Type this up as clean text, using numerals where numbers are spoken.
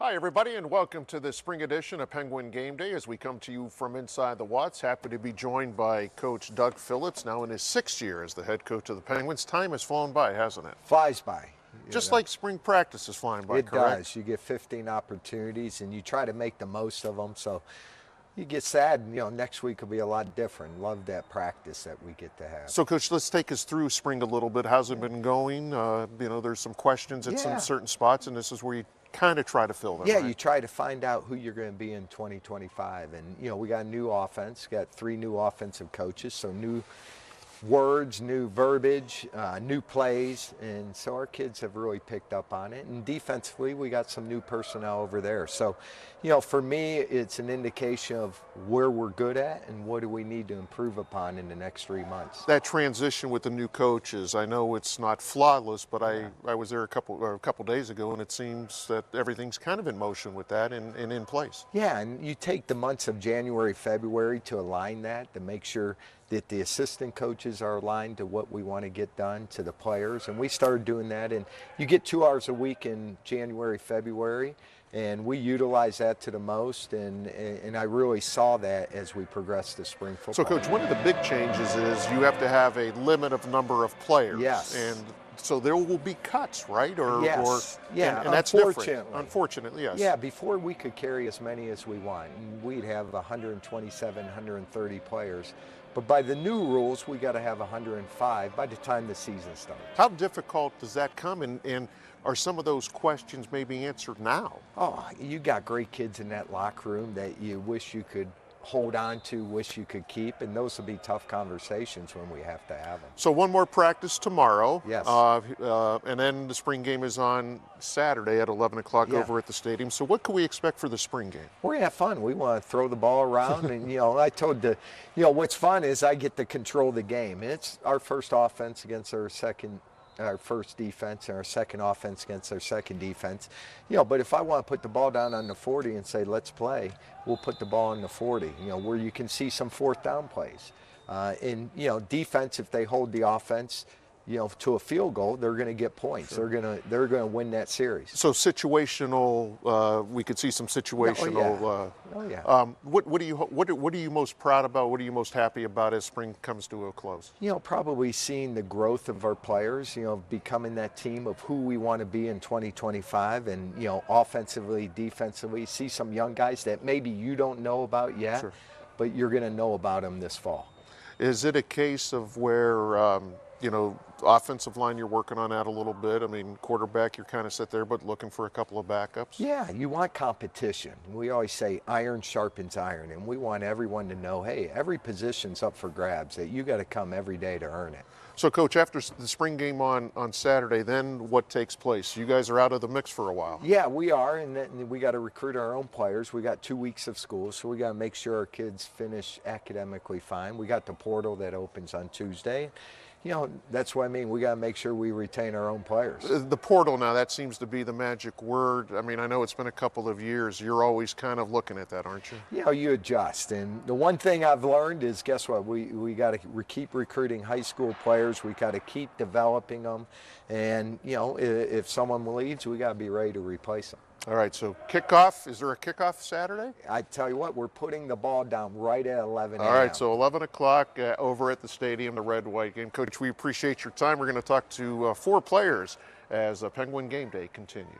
Hi, everybody, and welcome to the spring edition of Penguin Game Day as we come to you from inside the Watts. Happy to be joined by Coach Doug Phillips, now in his 6th year as the head coach of the Penguins. Time has flown by, hasn't it? Flies by. Just like spring practice is flying by, it correct? does. You get 15 opportunities, and you try to make the most of them. So you get sad, next week will be a lot different. Love that practice that we get to have. So, Coach, let's take us through spring a little bit. How's it been going? There's some questions at some certain spots, and this is where you kind of try to fill them. Yeah, right? You try to find out who you're going to be in 2025. And, we got a new offense, got 3 new offensive coaches, so new words, new verbiage, new plays, and so our kids have really picked up on it. And defensively, we got some new personnel over there. So, for me, it's an indication of where we're good at and what do we need to improve upon in the next 3 months. That transition with the new coaches, I know it's not flawless, but I was there a couple days ago, and it seems that everything's kind of in motion with that and in place. Yeah, and you take the months of January, February to align that, to make sure that the assistant coaches are aligned to what we want to get done, to the players. And we started doing that, and you get 2 hours a week in January, February, and we utilize that to the most, and I really saw that as we progressed to spring football. So, Coach, one of the big changes is you have to have a limit of number of players. Yes. And so there will be cuts, right? Yes. And that's different. Unfortunately, yes. Yeah, before we could carry as many as we want, and we'd have 127, 130 players. But by the new rules, we got to have 105 by the time the season starts. How difficult does that come, and are some of those questions maybe answered now? Oh, you got great kids in that locker room that you wish you could hold on to, wish you could keep, and those will be tough conversations when we have to have them. So one more practice tomorrow. Yes. And then the spring game is on Saturday at 11 o'clock over at the stadium. So what can we expect for the spring game? We're going to have fun. We want to throw the ball around. And, I told what's fun is I get to control the game. It's our first offense against our first defense, and our second offense against our second defense. But if I want to put the ball down on the 40 and say, let's play, we'll put the ball on the 40, where you can see some 4th down plays. Defense, if they hold the offense, to a field goal, they're going to get points. Sure. They're going to win that series. So situational, we could see some situational. What are you most proud about? What are you most happy about as spring comes to a close? Probably seeing the growth of our players. Becoming that team of who we want to be in 2025, and offensively, defensively. See some young guys that maybe you don't know about yet, Sure. but you're going to know about them this fall. Is it a case of where? Offensive line, you're working on that a little bit. I mean, quarterback, you're kind of sit there, but looking for a couple of backups. Yeah, you want competition. We always say iron sharpens iron, and we want everyone to know, hey, every position's up for grabs, that you got to come every day to earn it. So, Coach, after the spring game on Saturday, then what takes place? You guys are out of the mix for a while. Yeah, we are, and then we got to recruit our own players. We got 2 weeks of school, so we got to make sure our kids finish academically fine. We got the portal that opens on Tuesday. That's what I mean. We got to make sure we retain our own players. The portal now, that seems to be the magic word. I mean, I know it's been a couple of years. You're always kind of looking at that, aren't you? You adjust. And the one thing I've learned is, guess what? We got to keep recruiting high school players. We got to keep developing them. And, if someone leaves, we got to be ready to replace them. All right, so kickoff, is there a kickoff Saturday? I tell you what, we're putting the ball down right at 11 a.m. All right, so 11 o'clock over at the stadium, the red-white game. Coach, we appreciate your time. We're going to talk to 4 players as Penguin Game Day continues.